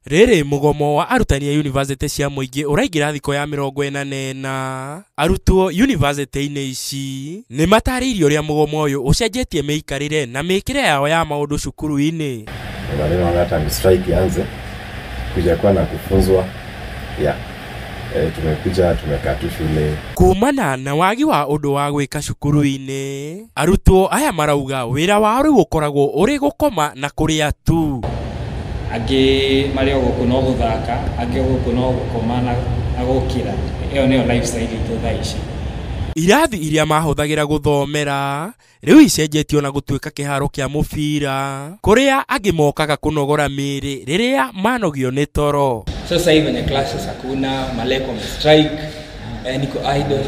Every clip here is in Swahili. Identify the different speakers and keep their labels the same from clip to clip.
Speaker 1: Rĩrĩ mugomo wa arutani a university cia mũingĩ ũraingĩra thikũ ya 44. Arutwo university-inĩ ici nĩ matarĩirie ũrĩa mugomo ũyũ ũcenjetie mĩikarĩre na mĩkĩre yao ya maũndũ cukuru-inĩ.
Speaker 2: Wanaona hata strike ianze kuja kwa na kufunzwa tumekuja tumekaa tu shule.
Speaker 1: Kumana na wagi wa ũndũ wa gwĩka cukuru-inĩ, arutwo aya marauga wĩra wao rĩu ũkoragwo ũrĩ gũkoma na kũrĩa tu.
Speaker 3: Angĩ marĩ o gũkũ no gũthaka, angĩ gũkũ no gũkoma na gũkĩra. Ĩyo nĩyo lifestyle itũ thaa ici. Irathi iria mahũthagĩra gũthomera rĩu icenjetio na gũtuĩka kĩharo kĩa mũbira, kũrĩa angĩ mokaga kũnogora mĩĩrĩ rĩrĩa manogio nĩ toro.
Speaker 4: Sasa hivi kwenye classes hakuna, maleko strike, niko idle,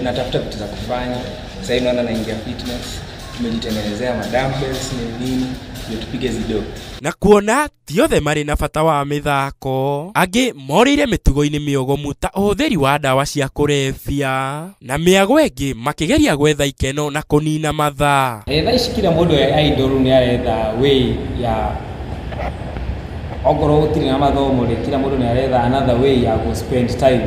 Speaker 4: natafuta vitu za kufanya. Sasa hivi naona naingia fitness, tumejitengenezea madumbbells nini ndio tupige zido.
Speaker 1: Na kuona tiothe marĩ na bata wa mĩthako, angĩ morĩire mĩtugo-inĩ mĩogomu ta ũhũthĩri wa ndawa cia kũrebia na mĩago ĩngĩ makĩgeria gwetha ikeno na kũnina mathaa.
Speaker 3: Thaa ici kila mũndũ idle nĩ aretha way ya ogoro gũtirĩ na mathomo rĩ, kila mũndũ nĩ aretha another way ya go spend time.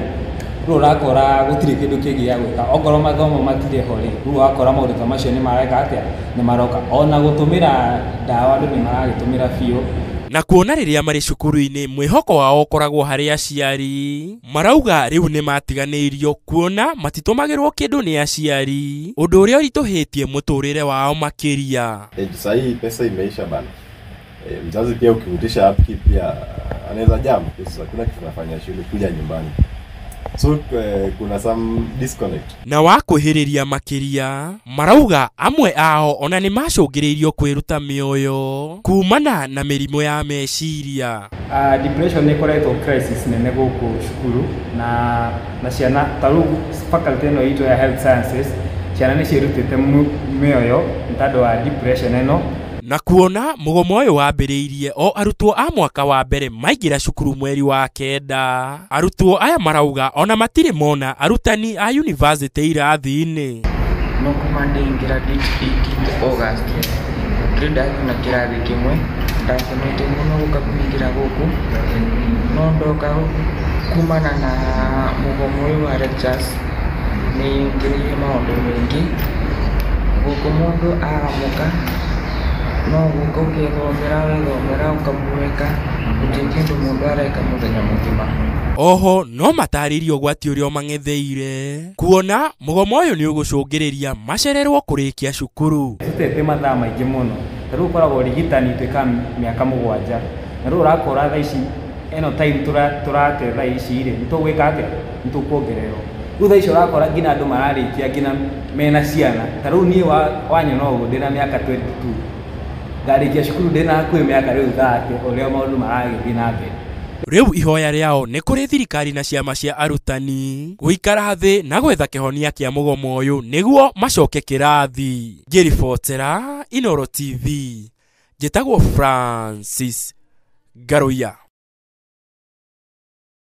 Speaker 3: Rĩu ũrakora gũtirĩ kĩndũ kĩngĩ gĩa gwĩka, ogoro mathomo matirĩ ho rĩ, rĩu ũrakora maũndũ ta macio nĩ mareka atĩa, nĩ maroka ona gũtũmĩra ndawa andũ nĩ maragĩtũmĩra biũ.
Speaker 1: Na kuona rĩrĩa marĩ cukuru-inĩ mwĩhoko wao ũkoragwo harĩ aciari, marauga rĩu nĩ matiganĩirio kuona matitũmagĩrwo kĩndũ nĩ aciari, ũndũ ũrĩa ũritũhĩtie mũtũrĩre wao makĩria.
Speaker 2: Sasa hii pesa imeisha bana. Mzazi pia ukirudisha upkeep pia anaweza jamu, kuna kitu tunafanya shule kuja nyumbani. So kuna some disconnect.
Speaker 1: Na wakwĩhĩrĩria makĩria, marauga amwe ao ona nĩ macũngĩrĩirio kwĩruta mĩoyo kumana na mĩrimũ ya meciria.
Speaker 3: Depression nĩ koretwo crisis nene gũkũ cukuru na ciana ta rĩu faculty ĩno itũ ya health sciences, ciana nĩ ciĩrutĩte mĩoyo nĩ tondũ wa depression ĩno.
Speaker 1: Na kuona mugomo ũyũ wambĩrĩirie o arutwo a mwaka wa mbere maingĩra cukuru mweri wa 9, arutwo aya marauga ona matirĩ mona arutani a university irathi-inĩ.
Speaker 5: No kuma ndĩingĩra August, rĩu ndakiuma kĩrathi kĩmwe, ndakenete mũno gũka kũingĩra gũkũ, no ndoka kumana na mugomo ũyũ wa lectures nĩ ngĩrĩire maũndũ maingĩ. Gũkũ mũndũ agamuka no gũka ũgĩthomera ũkamwĩka gũtirĩ kĩndũ mũndũ areka mũthenya mũgima.
Speaker 1: Oho no matarĩrie ũgwati ũrĩa ũmang'etheire kuona mugomo ũyũ nĩ ũgũcũngĩrĩria macererwo kũrĩkia cukuru.
Speaker 3: Tutete mathaa maingĩ mũno, ta rĩu ũkoragwo ũrigitani tuĩka mĩaka 7, na rĩu ũrakora thaa ici ĩno time tũrate thaa ici rĩ, nĩ tũgwĩka atĩa, nĩ tũkuongererwo. Rĩu thaa ici ũrakora nginya andũ mararĩkia nginya mena ciana, ta rĩu niĩ wanyona ũguo ndĩna mĩaka 22, ndarĩkia cukuru ndĩna hakuhĩ mĩaka rĩu 30 ũrĩa maũndũ maragĩthiĩ na mbere.
Speaker 1: Rĩu ihoya rĩao nĩ kũrĩ thirikari na ciama cia arutani gũikara thĩ na gwetha kĩhonia kĩa mugomo ũyũ nĩguo macoke kĩrathi. Ngĩribotera Inooro TV, njĩtagwo Francis Garuya.